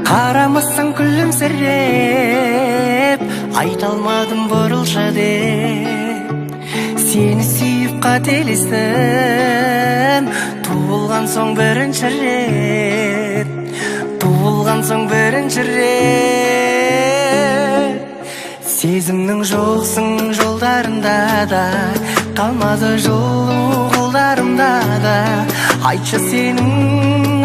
Карамастан күлімсіреп, айта алмадым бұрылша деп. Сені сүйіп қателестім, туылған соң бірінші рет, туылған соң бірінші рет. Сезімнің жоқсың жолдарында да, қалмады жылу қолдарымда да. Айтшы сенің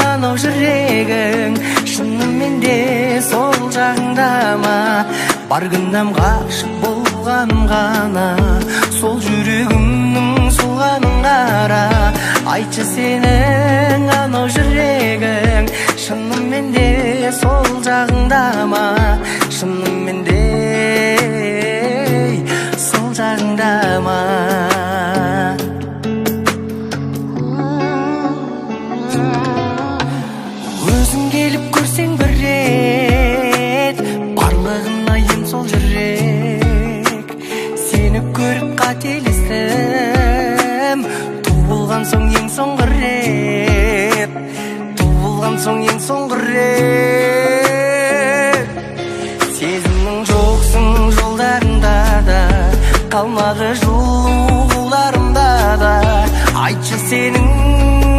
анау жүрегің шынымен де сол жағыңда ма? Бар күнәм ғашық болғаным ғана, сол жүрегімнің солғанын қара. Айтшы сенің анау жүрегің шынымен де сол жағыңда ма? Шынымен де сол жағыңда ма? Өзің келіп көрсең бір рет, барлығына ем сол жүрек. Сені көріп қателестім, туылған соң ең соңғы рет, туылған соң ең соңғы рет. Сезімнің жоқсың жолдарында да, қалмады жылу қолдарымда да. Айтшы сенің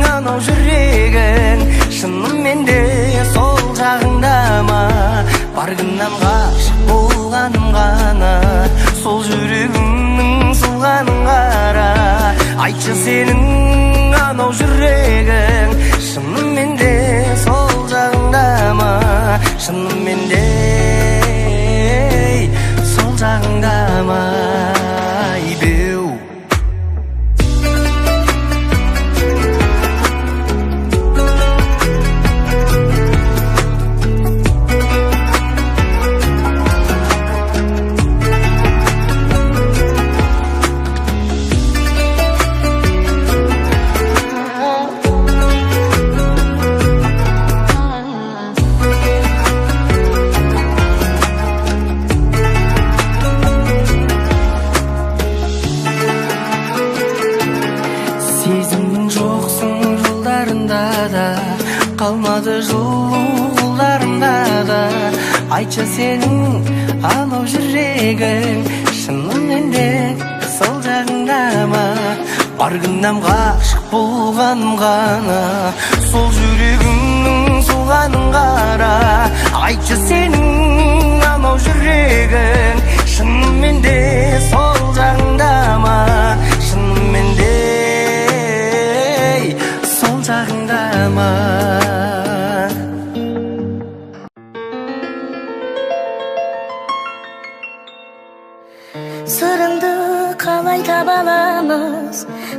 анау жүрегің шынымен де сол жағыңда ма? Бар күнәм ғашық болғаным ғана, сол жүрегімнің солғанын қара. Айтшы сенің анау жүрегің шынымен де сол жағыңда ма? Шынымен де сол жағыңда ма? Сезімнің жоқсың жолдарында да, қалмады жылу қолдарымда да. Айтшы сенің анау жүрегің шынымен де сол жағыңда ма? Бар күнәм ғашық болғаным ғана, сол жүрегімнің солғанын қара. Айтшы сенің анау жүрегің шынымен де сол жағыңда ма? Шынымен де сол жағыңда ма? Сырыңды қалай таба аламыз,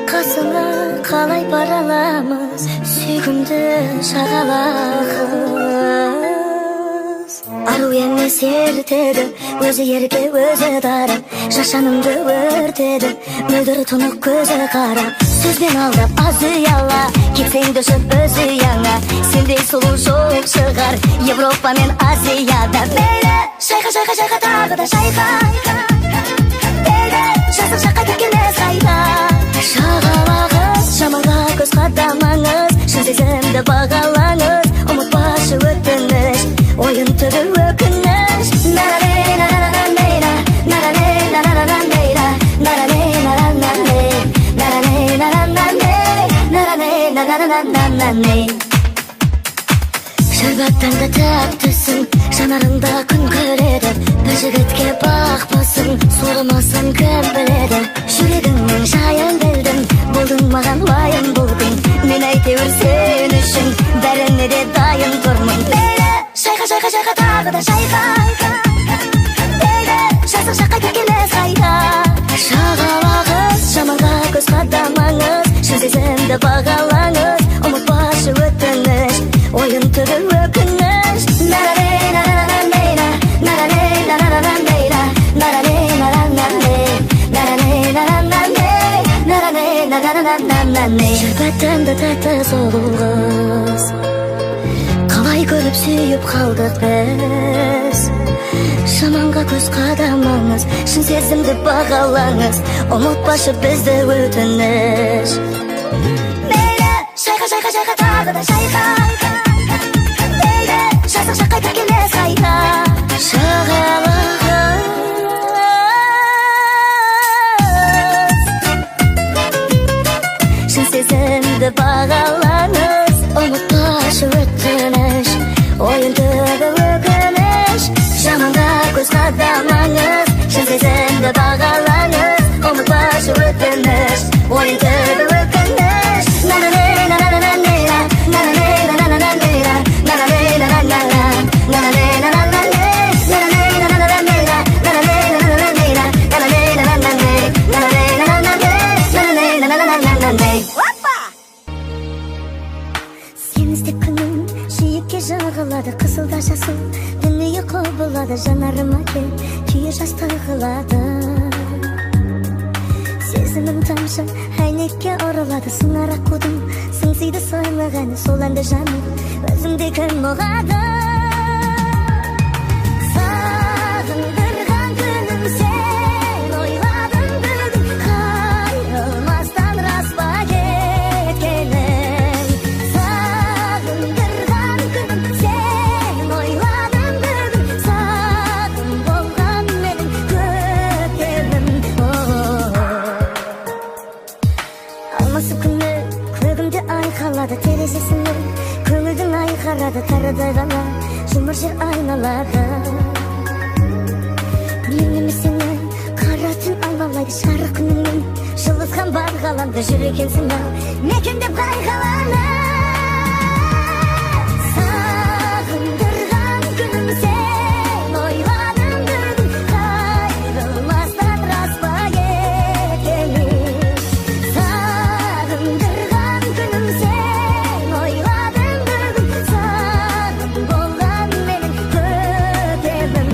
қасыңа қалай бара аламыз, сүйгімді шағала қыз. Ару емес ертеді, өзі ерке өзі дара, жашанымды өртеді, мөлдір тұнық көзі қара. Сөзбен алдап аз ұяла, кетсең düşіп өз ұяңа. Сендей сұлу жоқ шығар Европа мен Азияда. Мейлі шайқа шайқа шайқа тағы да шайқа, жасық жаққа кеткенміз қайда. Шағалағыз, жаманға көз қадамаңыз, шын сезімді бағалаңыз, ұмытпашы өтініш, ойын түгі өкініш. Шәрбаттан да тәттісің, жанарыңда күн көреді, бір жігітке бақпасың, сорамасын кім біледі. Жүрегіңнің жайын білдім, болдың маған уайым болдың, мен әйтеуір сен үшін бәріне де дайын тұрмын. Мейлі шайқа шайқа шайқа тағы да шайқа, жасық жаққа кеткенміз қайда. Шағалағыз, жаманға көз қадамаңыз, шын сезімді бағалаңыз, ұмытпашы өтініш, ойын түгі өкініш. Шәрбаттан да тәтті сұлу қыз, қалай көріп сүйіп қалдық біз. Жаманға көз қадамаңыз, шын сезімді бағалаңыз, ұмытпашы бізді өтініш. Мейлі шайқа шайқа шайқа тағы да шайқа, мейлі жасық жаққа кеткен түбі өкініш. Жаманға көз қадамаңыз, шын сезімді бағалаңыз, ұмытпашы өтініш. Ойын түбі өкініш. Сен іздеп күнім жиекке жағылады, қысылда жасыл дүние құбылады, жанарыма кел күйе жас тығылады. Сезімім тамшы әйнекке ұрылады, сыңар аққудың сыңсиды сойлағаны, сол әнді жаным өзіңде кім ұғады. Сағындырған күнім сен, ойладым бүгін қайрылмастан рас па кеткенің. Сағындырған күнім сен, ойладым бүгін сағым болған менің көктемім. Алмасы күні көгімде ай қалады, терезесінен көңілдің ай қарады, тарыдай ғана жұмыр жер айналады. Білемін сені қара түн алалайды, жарық күніңмен жылытқан бар ғаламды, жүр екенсің ау мекендеп қайғыланып. Сағындырған күнім сен, ойладым бүгін қайрылмастан рас па кеткенің. Сағындырған күнім сен, ойладым бүгін сағым болған менің көктемім.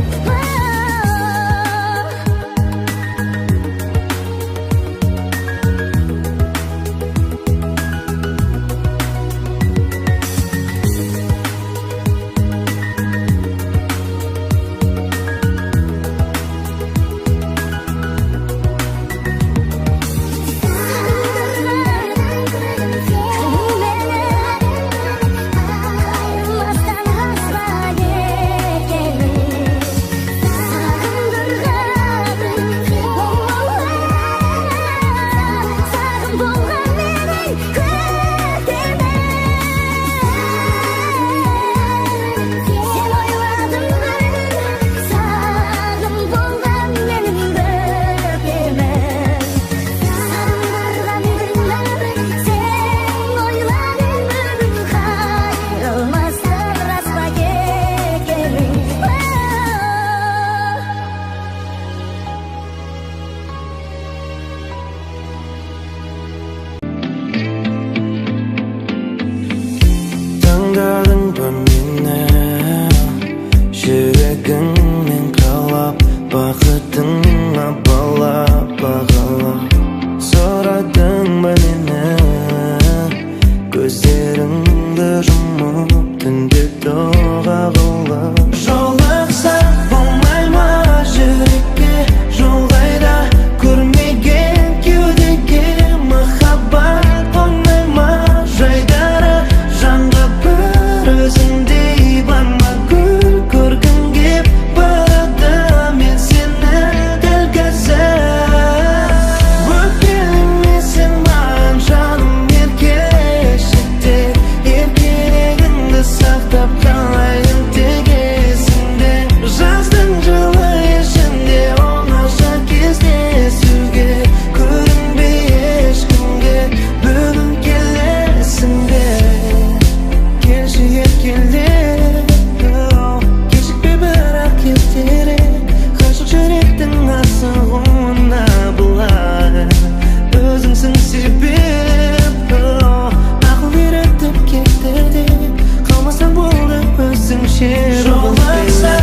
Таңдадың ба мені, жүрегіңнен қалап, бақытыңа балап бағалап. Сұрадың ба мені, көздеріңді жұмып, түнде дұға қылып. Жолықсақ болмай ма жүрекке, жол қайда көрмеген кеудеге, махаббат қоймай ма жайдары, жанға бір өзіңдей бар ма гүл көргім кеп барады мен сені дәл қазір. Өкпелеме сен маған жаным, еркелеші, еркелігіңді сақтап қалайын тек есіңде. Жаздың жылы ішінде оңаша кездесуге, көрінбей ешкімге бүгін келесің бе? Келші еркеле, кешікпе бірақ ертерек, ғашық жүректің асығуына былай. Өзіңсің себеп, ақыл үйретіп кетті де, қалмасаң болды өзіңше. Жолықсақ